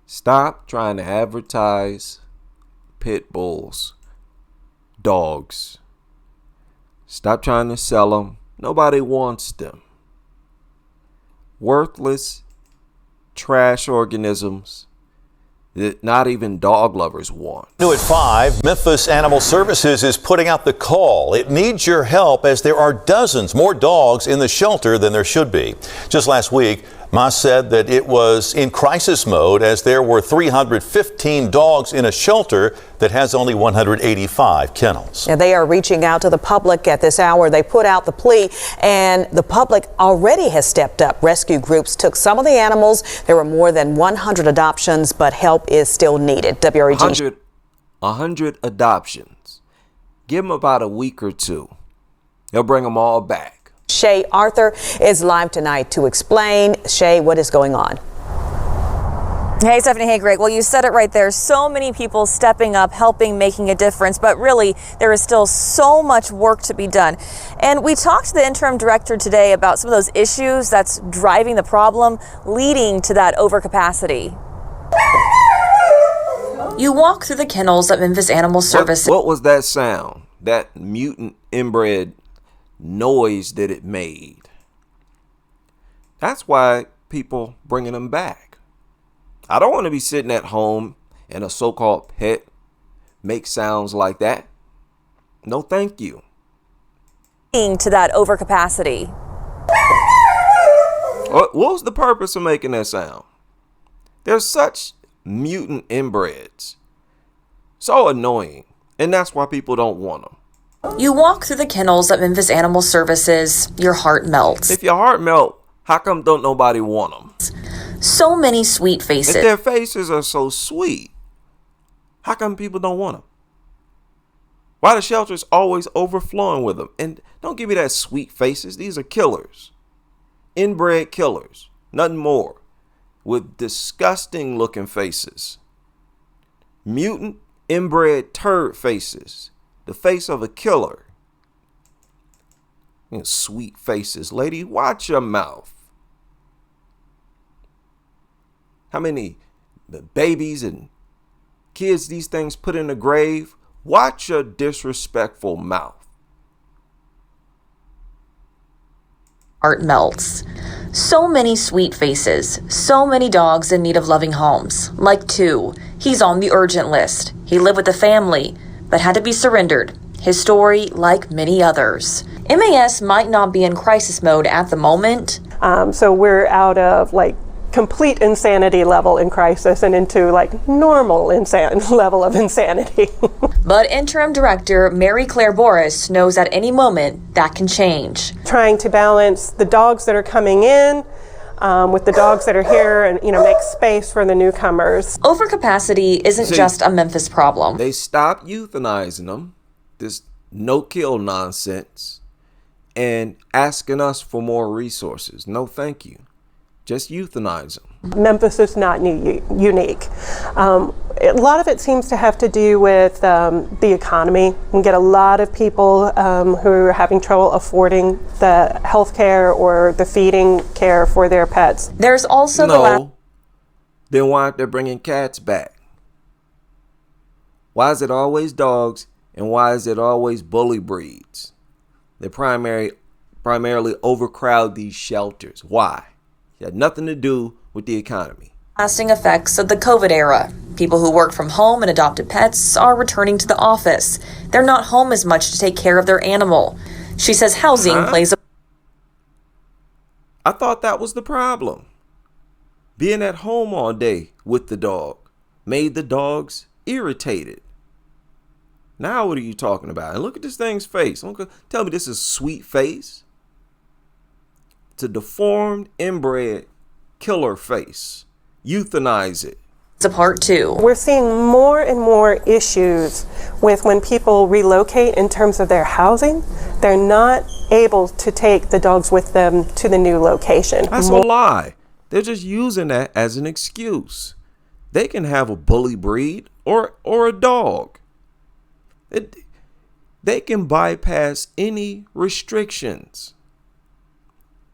Stop trying to advertise pit bulls, dogs. Stop trying to sell them. Nobody wants them. Worthless, trash organisms that not even dog lovers want. New at 5, Memphis Animal Services is putting out the call. It needs your help as there are dozens more dogs in the shelter than there should be. Just last week, Moss said that it was in crisis mode as there were 315 dogs in a shelter that has only 185 kennels. Now, they are reaching out to the public at this hour. They put out the plea, and the public already has stepped up. Rescue groups took some of the animals. There were more than 100 adoptions, but help is still needed. WREG. 100 adoptions. Give them about a week or two. They'll bring them all back. Shay Arthur is live tonight to explain. Shay, what is going on? Hey, Stephanie. Hey, Greg. Well, you said it right there. So many people stepping up, helping, making a difference. But really, there is still so much work to be done. And we talked to the interim director today about some of those issues that's driving the problem, leading to that overcapacity. You walk through the kennels at Memphis Animal Services. What was that sound? That mutant inbred noise that it made. That's why people bringing them back. I don't want to be sitting at home and a so-called pet make sounds like that. No, thank you. To that overcapacity. What was the purpose of making that sound? They're such mutant inbreds. So annoying. And that's why people don't want them. You walk through the kennels at Memphis Animal Services, your heart melts. If your heart melts, how come don't nobody want them? So many sweet faces. If their faces are so sweet, how come people don't want them? Why the shelter's always overflowing with them? And don't give me that sweet faces. These are killers. Inbred killers. Nothing more. With disgusting looking faces. Mutant inbred turd faces. The face of a killer. You know, sweet faces. Lady, watch your mouth. How many babies and kids these things put in the grave? Watch your disrespectful mouth. Heart melts. So many sweet faces. So many dogs in need of loving homes. Like 2. He's on the urgent list. He lived with a family, but had to be surrendered. His story, like many others. MAS might not be in crisis mode at the moment. So we're out of complete insanity level in crisis and into normal level of insanity. But interim director Mary Claire Boris knows at any moment that can change. Trying to balance the dogs that are coming in with the dogs that are here and, make space for the newcomers. Overcapacity isn't just a Memphis problem. They stopped euthanizing them, this no-kill nonsense, and asking us for more resources. No, thank you. Just euthanize them. Memphis is not unique. A lot of it seems to have to do with the economy. We get a lot of people who are having trouble affording the health care or the feeding care for their pets. There's also Then why aren't they bringing cats back? Why is it always dogs and why is it always bully breeds? They primarily overcrowd these shelters. Why? It had nothing to do with the economy. Lasting effects of the COVID era. People who work from home and adopted pets are returning to the office. They're not home as much to take care of their animal. She says housing plays a... I thought that was the problem. Being at home all day with the dog made the dogs irritated. Now what are you talking about? And look at this thing's face. Tell me this is sweet face. It's a deformed, inbred killer face. Euthanize it. It's a part 2. We're seeing more and more issues with when people relocate in terms of their housing. They're not able to take the dogs with them to the new location. That's a lie. They're just using that as an excuse. They can have a bully breed or a dog. They can bypass any restrictions.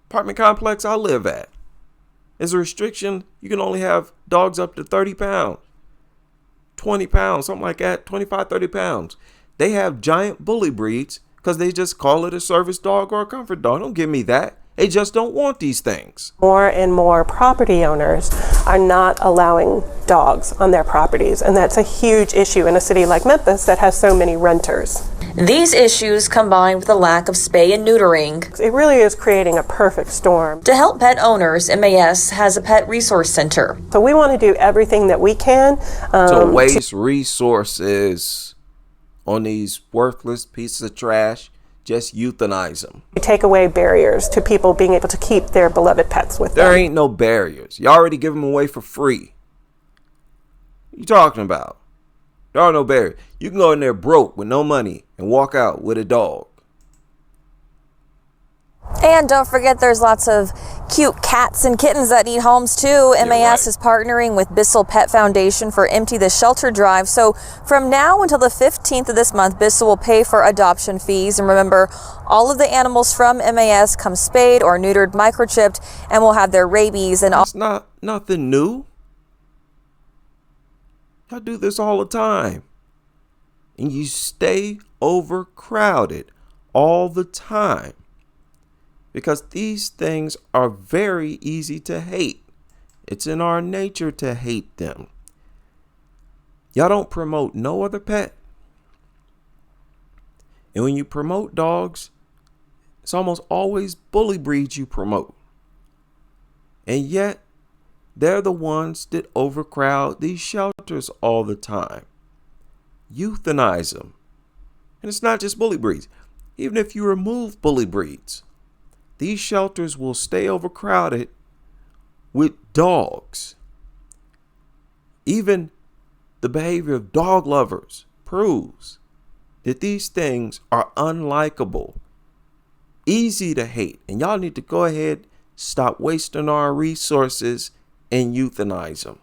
Apartment complex I live at. There's a restriction. You can only have dogs up to 30 pounds, 20 pounds, something like that, 25, 30 pounds. They have giant bully breeds because they just call it a service dog or a comfort dog. Don't give me that. They just don't want these things. More and more property owners are not allowing dogs on their properties, and that's a huge issue in a city like Memphis that has so many renters. These issues, combined with the lack of spay and neutering, It really is creating a perfect storm. to help pet owners, MAS has a pet resource center. So we want to do everything that we can To waste resources on these worthless pieces of trash, just euthanize them. to take away barriers to people being able to keep their beloved pets with There them. ain't no barriers. You already give them away for free. What you talking about? There are no barriers. You can go in there broke with no money and walk out with a dog. And don't forget, there's lots of cute cats and kittens that need homes too. MAS right. is partnering with Bissell Pet Foundation for Empty the Shelter Drive. So from now until the 15th of this month, Bissell will pay for adoption fees. And remember, all of the animals from MAS come spayed or neutered, microchipped, and will have their rabies and all. It's not nothing new. Y'all do this all the time. And you stay overcrowded all the time. Because these things are very easy to hate. It's in our nature to hate them. Y'all don't promote no other pet. And when you promote dogs, it's almost always bully breeds you promote. And yet, they're the ones that overcrowd these shelters all the time. Euthanize them. And it's not just bully breeds. Even if you remove bully breeds, these shelters will stay overcrowded with dogs. Even the behavior of dog lovers proves that these things are unlikable, easy to hate. And y'all need to go ahead, stop wasting our resources and euthanize them.